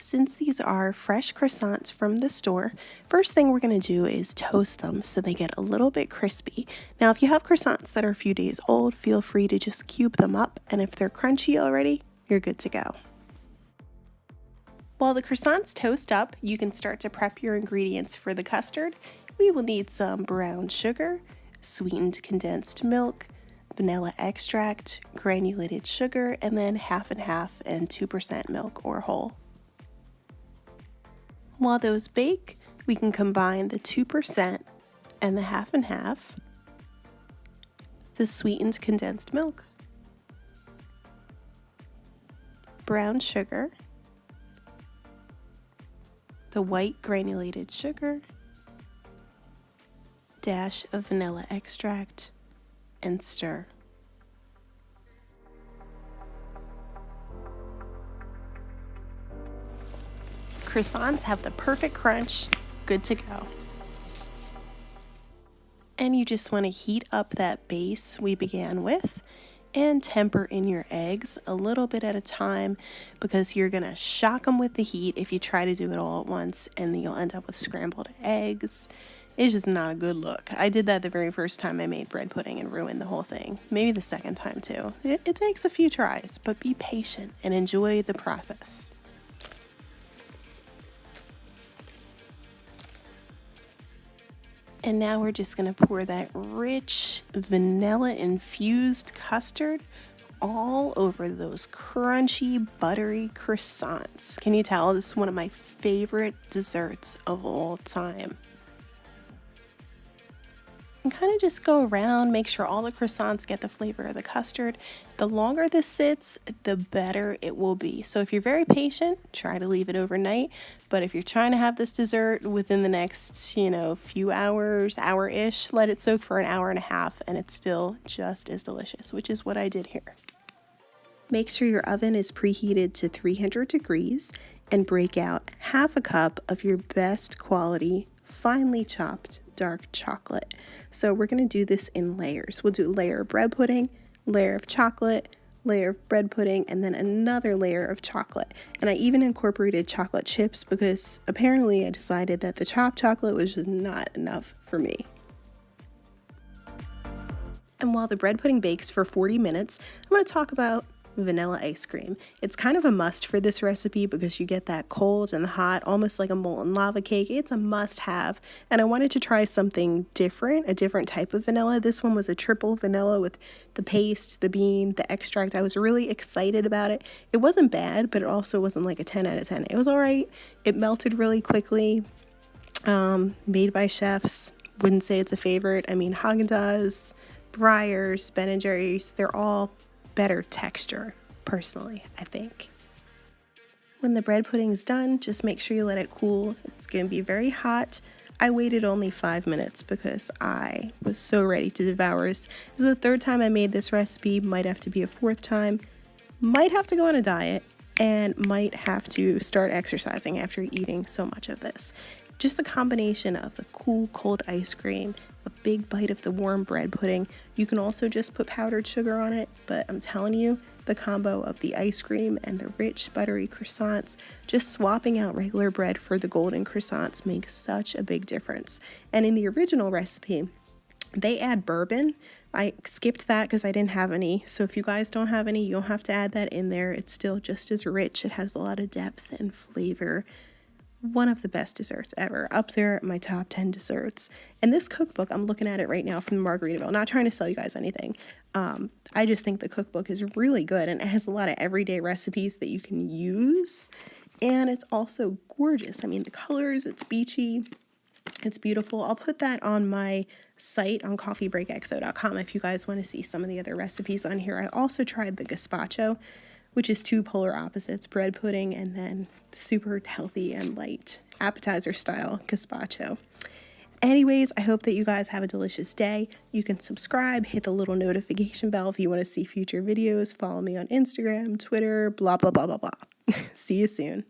Since these are fresh croissants from the store, first thing we're going to do is toast them so they get a little bit crispy. Now, if you have croissants that are a few days old, feel free to just cube them up, and if they're crunchy already, you're good to go. While the croissants toast up, you can start to prep your ingredients for the custard. We will need some brown sugar, sweetened condensed milk, vanilla extract, granulated sugar, and then half and half and 2% milk or whole. While those bake, we can combine the 2% and the half and half, the sweetened condensed milk, brown sugar, the white granulated sugar, dash of vanilla extract, and stir. Croissants have the perfect crunch, good to go. And you just want to heat up that base we began with and temper in your eggs a little bit at a time, because you're going to shock them with the heat if you try to do it all at once, and then you'll end up with scrambled eggs. It's just not a good look. I did that the very first time I made bread pudding and ruined the whole thing. Maybe the second time too. It takes a few tries, but be patient and enjoy the process. And now we're just going to pour that rich vanilla-infused custard all over those crunchy, buttery croissants. Can you tell? This is one of my favorite desserts of all time. And kind of just go around, make sure all the croissants get the flavor of the custard. The longer this sits, the better it will be. So if you're very patient, try to leave it overnight. But if you're trying to have this dessert within the next, few hours, hour-ish, let it soak for an hour and a half, and it's still just as delicious, which is what I did here. Make sure your oven is preheated to 300 degrees and break out half a cup of your best quality, finely chopped dark chocolate. So we're going to do this in layers. We'll do a layer of bread pudding, layer of chocolate, layer of bread pudding, and then another layer of chocolate. And I even incorporated chocolate chips because apparently I decided that the chopped chocolate was just not enough for me. And while the bread pudding bakes for 40 minutes, I'm going to talk about vanilla ice cream. It's kind of a must for this recipe because you get that cold and hot, almost like a molten lava cake. It's a must have, and I wanted to try something different, a different type of vanilla. This one was a triple vanilla with the paste, the bean, the extract. I was really excited about it. It wasn't bad, but it also wasn't like a 10 out of 10. It was all right. It melted really quickly. Made by chefs. Wouldn't say it's a favorite. I mean, Haagen-Dazs, Breyers, Ben & Jerry's, they're all better texture, personally, I think. When the bread pudding is done, just make sure you let it cool. It's going to be very hot. I waited only 5 minutes because I was so ready to devour this. This is the third time I made this recipe, might have to be a fourth time, might have to go on a diet, and might have to start exercising after eating so much of this. Just the combination of the cool, cold ice cream, a big bite of the warm bread pudding. You can also just put powdered sugar on it, but I'm telling you, the combo of the ice cream and the rich, buttery croissants, just swapping out regular bread for the golden croissants makes such a big difference. And in the original recipe, they add bourbon. I skipped that because I didn't have any. So if you guys don't have any, you don't have to add that in there. It's still just as rich. It has a lot of depth and flavor. One of the best desserts ever, up there my top 10 desserts. And this cookbook, I'm looking at it right now from Margaritaville, not trying to sell you guys anything. I just think the cookbook is really good, and it has a lot of everyday recipes that you can use, and it's also gorgeous. I mean, the colors, it's beachy, it's beautiful. I'll put that on my site on coffeebreakexo.com if you guys want to see some of the other recipes on here. I also tried the Gazpacho, which is two polar opposites, bread pudding and then super healthy and light appetizer style gazpacho. Anyways, I hope that you guys have a delicious day. You can subscribe, hit the little notification bell if you want to see future videos. Follow me on Instagram, Twitter, blah, blah, blah, blah, blah. See you soon.